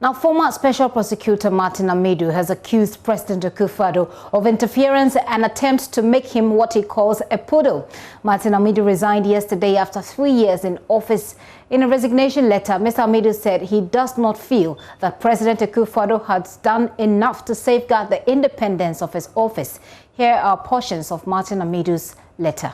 Now, former Special Prosecutor Martin Amidu has accused President Akufo-Addo of interference and attempts to make him what he calls a poodle. Martin Amidu resigned yesterday after 3 years in office. In a resignation letter, Mr. Amidu said he does not feel that President Akufo-Addo has done enough to safeguard the independence of his office. Here are portions of Martin Amidu's letter.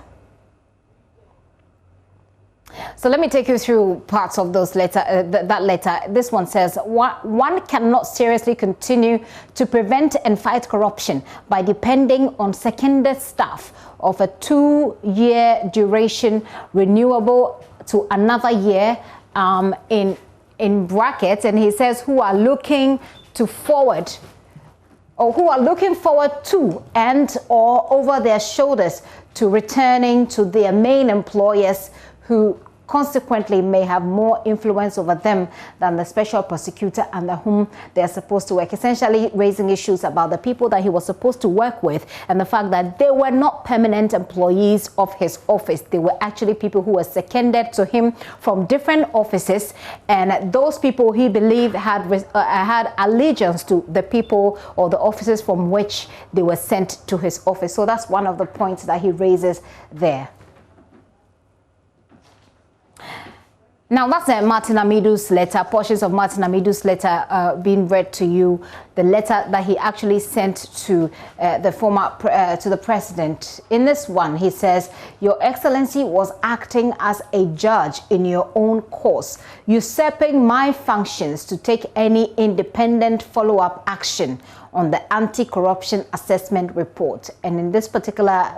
So let me take you through parts of those that letter. This one says, one cannot seriously continue to prevent and fight corruption by depending on seconded staff of a 2-year duration renewable to another year in brackets. And he says who are looking forward to and or over their shoulders to returning to their main employers, who consequently may have more influence over them than the special prosecutor under whom they're supposed to work, essentially raising issues about the people that he was supposed to work with and the fact that they were not permanent employees of his office. They were actually people who were seconded to him from different offices, and those people he believed had allegiance to the people or the offices from which they were sent to his office. So that's one of the points that he raises there. Now, that's Martin Amidu's letter, portions of Martin Amidu's letter being read to you, the letter that he actually sent to to the president. In this one, he says, "Your Excellency was acting as a judge in your own cause, usurping my functions to take any independent follow-up action on the anti-corruption assessment report." And in this particular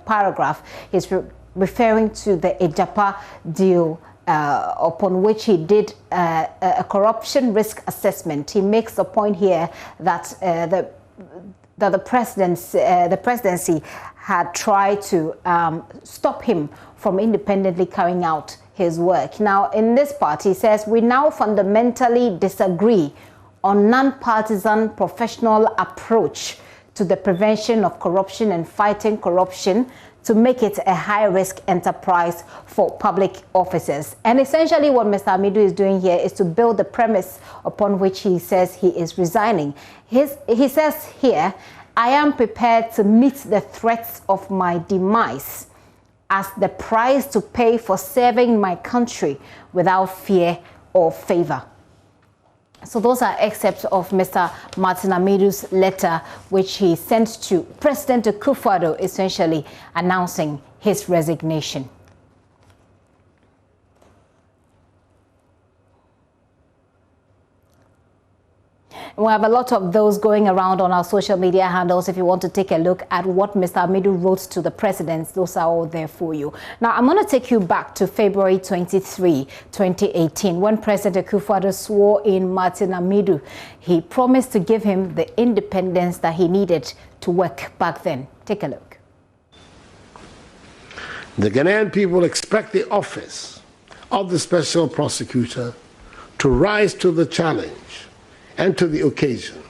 paragraph, he's referring to the Ejapa deal, upon which he did a corruption risk assessment. He makes a point here that the presidency had tried to stop him from independently carrying out his work. Now, in this part, he says, "We now fundamentally disagree on non-partisan professional approach to the prevention of corruption and fighting corruption to make it a high-risk enterprise for public officers." And essentially what Mr. Amidu is doing here is to build the premise upon which he says he is resigning. He says here, "I am prepared to meet the threats of my demise as the price to pay for serving my country without fear or favor." So those are excerpts of Mr. Martin Amidu's letter, which he sent to President Akufo-Addo, essentially announcing his resignation. We have a lot of those going around on our social media handles. If you want to take a look at what Mr. Amidu wrote to the president, those are all there for you. Now, I'm going to take you back to February 23, 2018, when President Akufo-Addo swore in Martin Amidu. He promised to give him the independence that he needed to work back then. Take a look. The Ghanaian people expect the office of the special prosecutor to rise to the challenge and to the occasion,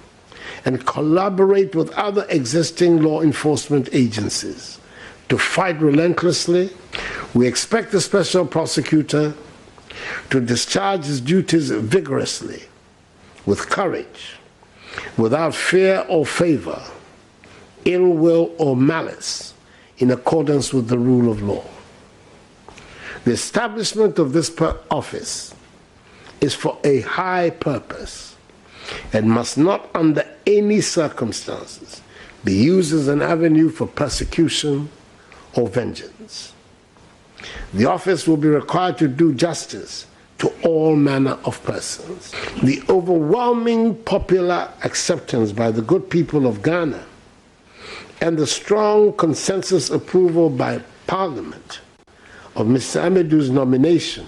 and collaborate with other existing law enforcement agencies to fight relentlessly. We expect the special prosecutor to discharge his duties vigorously, with courage, without fear or favor, ill will or malice, in accordance with the rule of law. The establishment of this office is for a high purpose and must not under any circumstances be used as an avenue for persecution or vengeance. The office will be required to do justice to all manner of persons. The overwhelming popular acceptance by the good people of Ghana and the strong consensus approval by Parliament of Mr. Amidu's nomination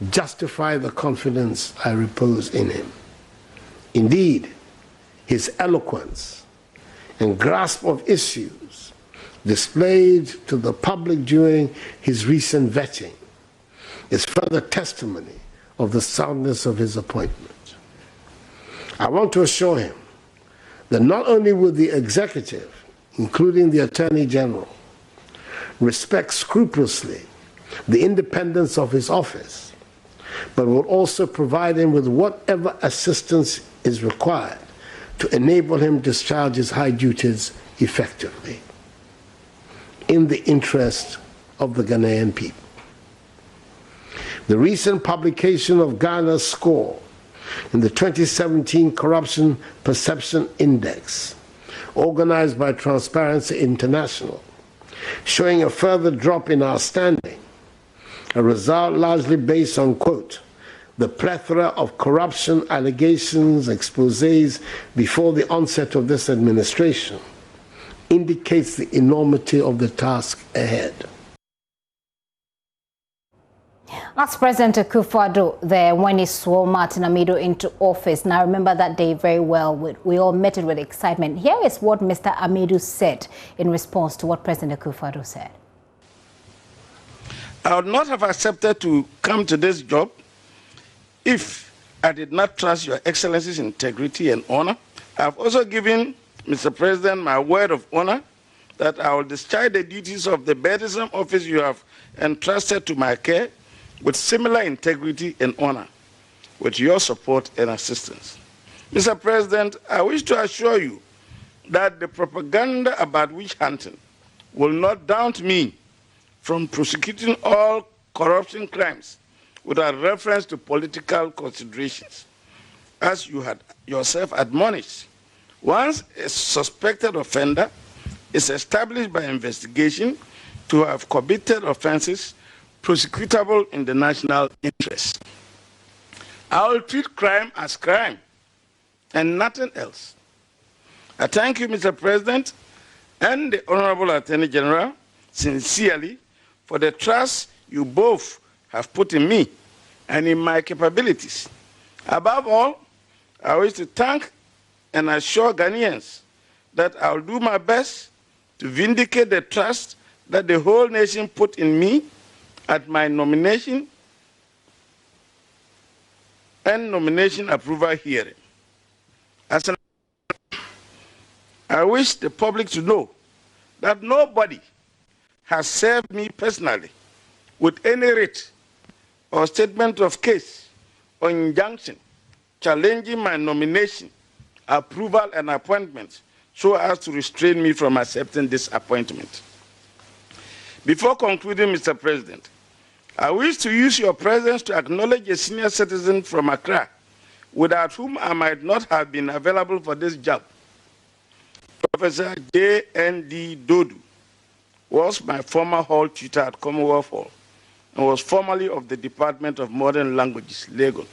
justify the confidence I repose in him. Indeed, his eloquence and grasp of issues displayed to the public during his recent vetting is further testimony of the soundness of his appointment. I want to assure him that not only will the executive, including the Attorney General, respect scrupulously the independence of his office, but will also provide him with whatever assistance is required to enable him to discharge his high duties effectively in the interest of the Ghanaian people. The recent publication of Ghana's score in the 2017 Corruption Perception Index, organized by Transparency International, showing a further drop in our standing, a result largely based on, quote, the plethora of corruption allegations, exposés before the onset of this administration, indicates the enormity of the task ahead. That's President Akufo-Addo there when he swore Martin Amidu into office. Now, I remember that day very well. We all met it with excitement. Here is what Mr. Amidu said in response to what President Akufo-Addo said. I would not have accepted to come to this job if I did not trust Your Excellency's integrity and honor. I have also given Mr. President my word of honor that I will discharge the duties of the burdensome office you have entrusted to my care with similar integrity and honor, with your support and assistance. Mr. President, I wish to assure you that the propaganda about witch hunting will not daunt me from prosecuting all corruption crimes without reference to political considerations. As you had yourself admonished, once a suspected offender is established by investigation to have committed offenses prosecutable in the national interest, I will treat crime as crime and nothing else. I thank you, Mr. President, and the Honorable Attorney General sincerely for the trust you both have put in me and in my capabilities. Above all, I wish to thank and assure Ghanaians that I will do my best to vindicate the trust that the whole nation put in me at my nomination and nomination approval hearing. I wish the public to know that nobody has served me personally with any writ or statement of case or injunction challenging my nomination, approval, and appointment so as to restrain me from accepting this appointment. Before concluding, Mr. President, I wish to use your presence to acknowledge a senior citizen from Accra, without whom I might not have been available for this job. Professor J.N.D. Dodu was my former hall tutor at Commonwealth Hall and was formerly of the Department of Modern Languages, Lagos.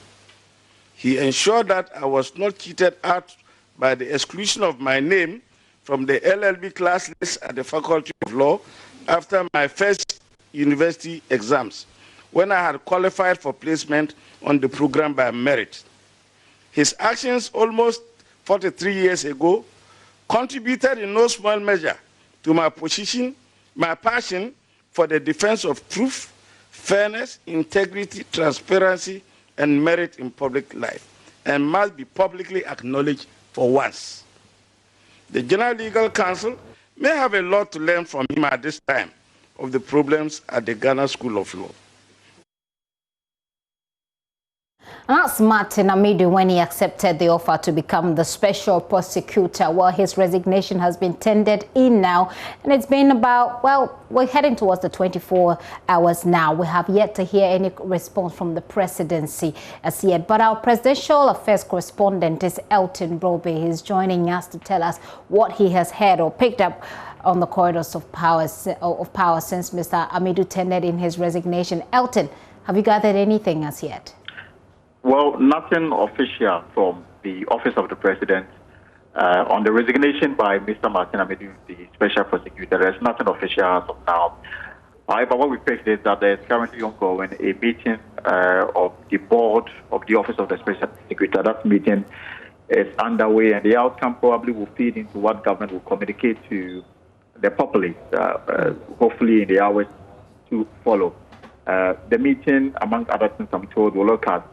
He ensured that I was not cheated out by the exclusion of my name from the LLB class list at the Faculty of Law after my first university exams, when I had qualified for placement on the program by merit. His actions almost 43 years ago contributed in no small measure to my passion for the defense of truth, fairness, integrity, transparency, and merit in public life, and must be publicly acknowledged for once. The General Legal Counsel may have a lot to learn from him at this time of the problems at the Ghana School of Law. And that's Martin Amidu when he accepted the offer to become the special prosecutor. Well, his resignation has been tendered in now, and it's been about, well, we're heading towards the 24 hours now. We have yet to hear any response from the presidency as yet. But our presidential affairs correspondent is Elton Robbie. He's joining us to tell us what he has heard or picked up on the corridors of power since Mr. Amidu tendered in his resignation. Elton, have you gathered anything as yet? Well, nothing official from the Office of the President on the resignation by Mr. Martin Amidu, the Special Prosecutor. There's nothing official as of now. However, what we picked is that there's currently ongoing a meeting of the board of the Office of the Special Prosecutor. That meeting is underway, and the outcome probably will feed into what government will communicate to the populace, hopefully in the hours to follow. The meeting, among other things, I'm told, will look at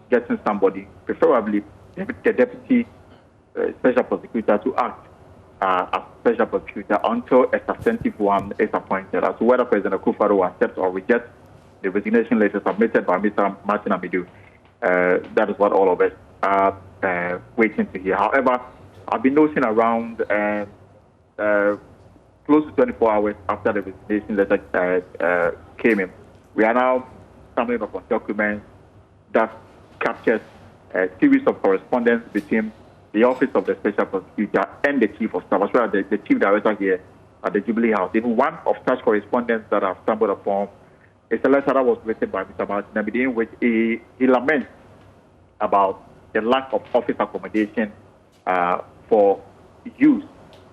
getting somebody, preferably the deputy special prosecutor, to act as special prosecutor until a substantive one is appointed. As to whether President Akufo-Addo will accept or reject the resignation letter submitted by Mr. Martin Amidu. That is what all of us are waiting to hear. However, I've been noticing around close to 24 hours after the resignation letter came in, we are now coming up on documents that captures a series of correspondence between the Office of the Special Prosecutor and the Chief of Staff, as well as the Chief Director here at the Jubilee House. Even one of such correspondence that I've stumbled upon is a letter that was written by Mr. Martin Amidu, in which he laments about the lack of office accommodation for use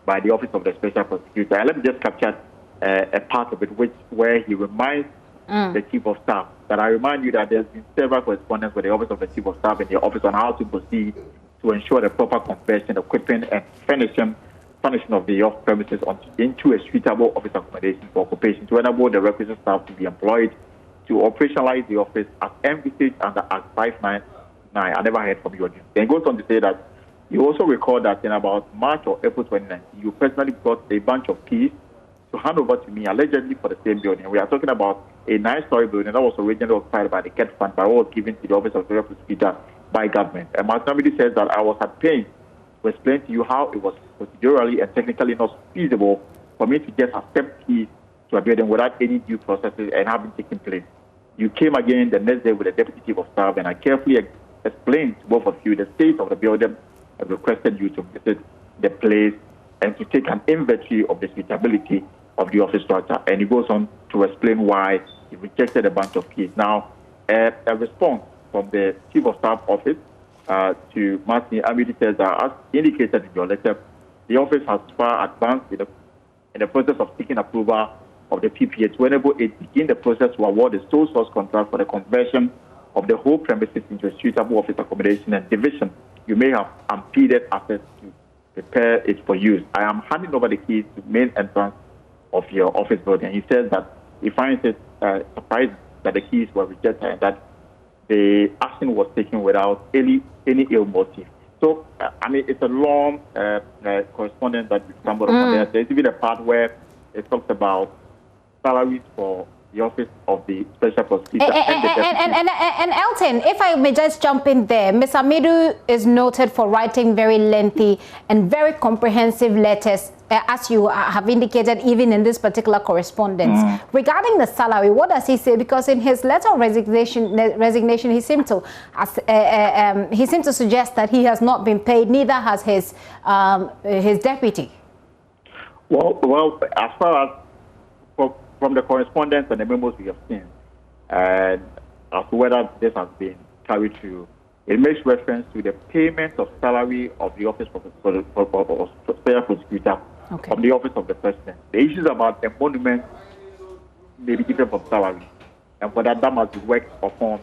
by the Office of the Special Prosecutor. And let me just capture a part of it, where he reminds the Chief of Staff that I remind you that there's been several correspondence with the Office of the Chief of Staff and the Office on how to proceed to ensure the proper conversion, equipping, and furnishing of the off-premises into a suitable office accommodation for occupation to enable the requisite staff to be employed to operationalize the office as envisaged under Act 599. I never heard from you again. Then goes on to say that you also recall that in about March or April 2019, you personally brought a bunch of keys to hand over to me, allegedly for the same building. We are talking about a 9-story building that was originally occupied by the Ket Fund, but was given to the Office of the Prosecutor by government. And Martin Amidu says that I was at pain to explain to you how it was procedurally and technically not feasible for me to just accept keys to a building without any due processes and having taken place. You came again the next day with the Deputy Chief of Staff, and I carefully explained to both of you the state of the building and requested you to visit the place and to take an inventory of the suitability of the office structure. And he goes on to explain why he rejected a bunch of keys. Now, a response from the Chief of Staff office to Martin Amidu says that, as indicated in your letter, the office has far advanced in the process of seeking approval of the PPA to enable it begin the process to award a sole source contract for the conversion of the whole premises into a suitable office accommodation and division. You may have impeded access to prepare it for use. I am handing over the keys to the main entrance of your office building. He says that he finds it surprising that the keys were rejected and that the action was taken without any ill motive. So, I mean, it's a long correspondence that we stumbled upon there. There's even a part where it talks about salaries for the Office of the Special Prosecutor and Elton, if I may just jump in there, Ms. Amidu is noted for writing very lengthy and very comprehensive letters, as you have indicated, even in this particular correspondence. Regarding the salary, what does he say? Because in his letter of resignation, he seemed to suggest that he has not been paid, neither has his deputy. Well, as far as from the correspondence and the memos we have seen, and as to whether this has been carried through, it makes reference to the payment of salary of the Office of the Special Prosecutor from the Office of the President. The issues about the monument may be different from salary, and for that must be worked upon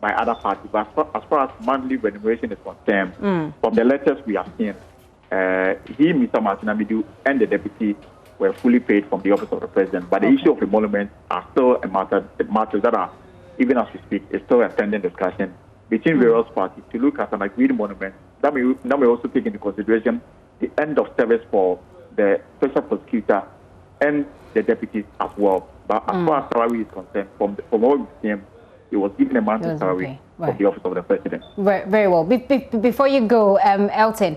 by other parties. But as far as monthly remuneration is concerned, from the letters we have seen, he, Mr. Martin Amidu, and the deputy were fully paid from the Office of the President. But the issue of emoluments are still a matter that are, even as we speak, is still a pending discussion between various parties to look at an agreed monument that may also take into consideration the end of service for the Special Prosecutor and the deputies as well. But as far as salary is concerned, from what we've seen, it was given a monthly salary from the Office of the President. Very well. Before you go, Elton,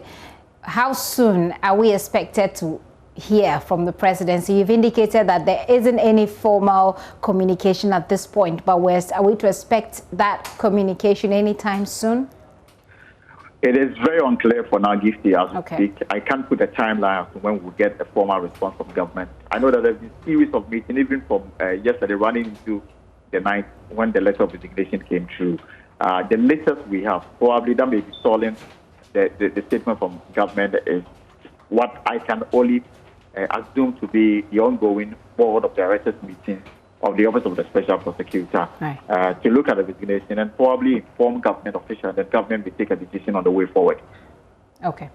how soon are we expected to hear from the presidency? You've indicated that there isn't any formal communication at this point, but are we to expect that communication anytime soon? It is very unclear for now, Gifty, as we speak. I can't put a timeline as to when we'll get a formal response from government. I know that there's been a series of meetings, even from yesterday running into the night when the letter of resignation came through. The latest we have, probably that may be stalling the statement from government, is what I can only assumed to be the ongoing board of directors meeting of the Office of the Special Prosecutor to look at the resignation and probably inform government officials that government will take a decision on the way forward. Okay.